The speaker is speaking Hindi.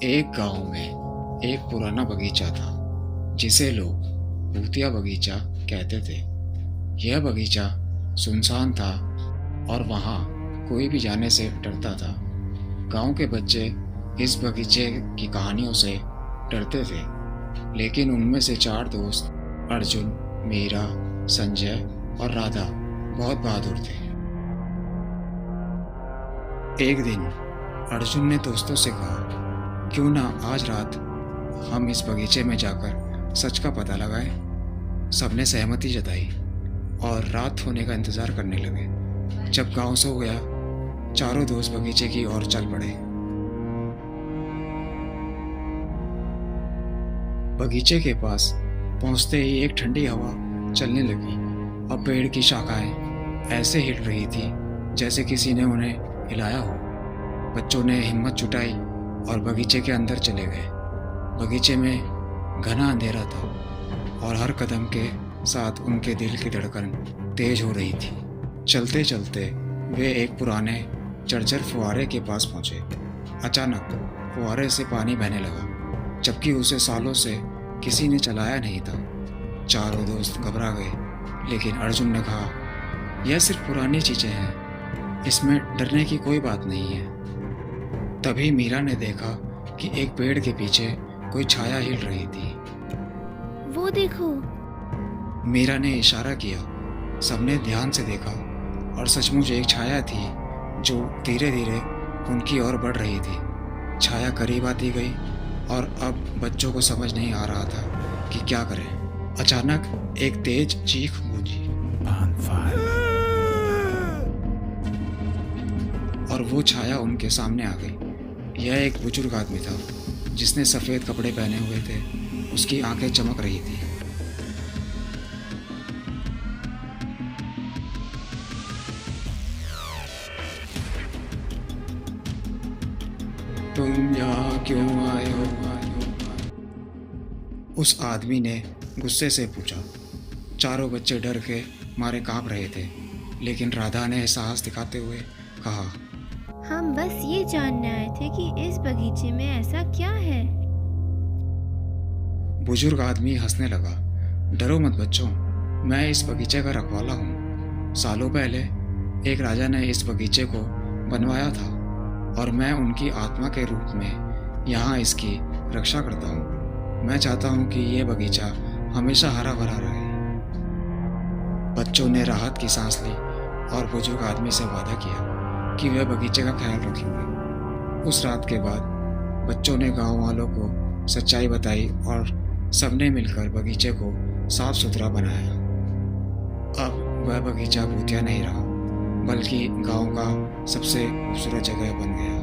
एक गांव में एक पुराना बगीचा था जिसे लोग भूतिया बगीचा कहते थे। यह बगीचा सुनसान था और वहाँ कोई भी जाने से डरता था। गांव के बच्चे इस बगीचे की कहानियों से डरते थे, लेकिन उनमें से चार दोस्त अर्जुन, मीरा, संजय और राधा बहुत बहादुर थे। एक दिन अर्जुन ने दोस्तों से कहा, क्यों ना आज रात हम इस बगीचे में जाकर सच का पता लगाएं। सबने सहमति जताई और रात होने का इंतजार करने लगे। जब गांव सो गया, चारों दोस्त बगीचे की ओर चल पड़े। बगीचे के पास पहुंचते ही एक ठंडी हवा चलने लगी और पेड़ की शाखाएं ऐसे हिल रही थी जैसे किसी ने उन्हें हिलाया हो। बच्चों ने हिम्मत जुटाई और बगीचे के अंदर चले गए। बगीचे में घना अंधेरा था और हर कदम के साथ उनके दिल की धड़कन तेज हो रही थी। चलते चलते वे एक पुराने जर्जर फुहारे के पास पहुंचे। अचानक फुहारे से पानी बहने लगा, जबकि उसे सालों से किसी ने चलाया नहीं था। चारों दोस्त घबरा गए, लेकिन अर्जुन ने कहा, यह सिर्फ पुरानी चीजें हैं, इसमें डरने की कोई बात नहीं है। तभी मीरा ने देखा कि एक पेड़ के पीछे कोई छाया हिल रही थी। वो देखो। मीरा ने इशारा किया। सबने ध्यान से देखा और सचमुच एक छाया थी जो धीरे धीरे उनकी ओर बढ़ रही थी। छाया करीब आती गई और अब बच्चों को समझ नहीं आ रहा था कि क्या करें। अचानक एक तेज चीख गूंजी और वो छाया उनके सामने आ गई। यह एक बुजुर्ग आदमी था जिसने सफ़ेद कपड़े पहने हुए थे। उसकी आंखें चमक रही थी। तुम यहाँ क्यों आए हो? उस आदमी ने गुस्से से पूछा। चारों बच्चे डर के मारे कांप रहे थे, लेकिन राधा ने साहस दिखाते हुए कहा, हम बस ये जानने आए थे कि इस बगीचे में ऐसा क्या है। बुजुर्ग आदमी हंसने लगा। डरो मत बच्चों, मैं इस बगीचे का रखवाला हूँ। सालों पहले एक राजा ने इस बगीचे को बनवाया था और मैं उनकी आत्मा के रूप में यहाँ इसकी रक्षा करता हूँ। मैं चाहता हूँ कि ये बगीचा हमेशा हरा भरा रहे। बच्चों ने राहत की सांस ली और बुजुर्ग आदमी से वादा किया कि वे बगीचे का ख्याल रखेंगे। उस रात के बाद बच्चों ने गांव वालों को सच्चाई बताई और सबने मिलकर बगीचे को साफ सुथरा बनाया। अब वह बगीचा भूतिया नहीं रहा, बल्कि गांव का सबसे खूबसूरत जगह बन गया।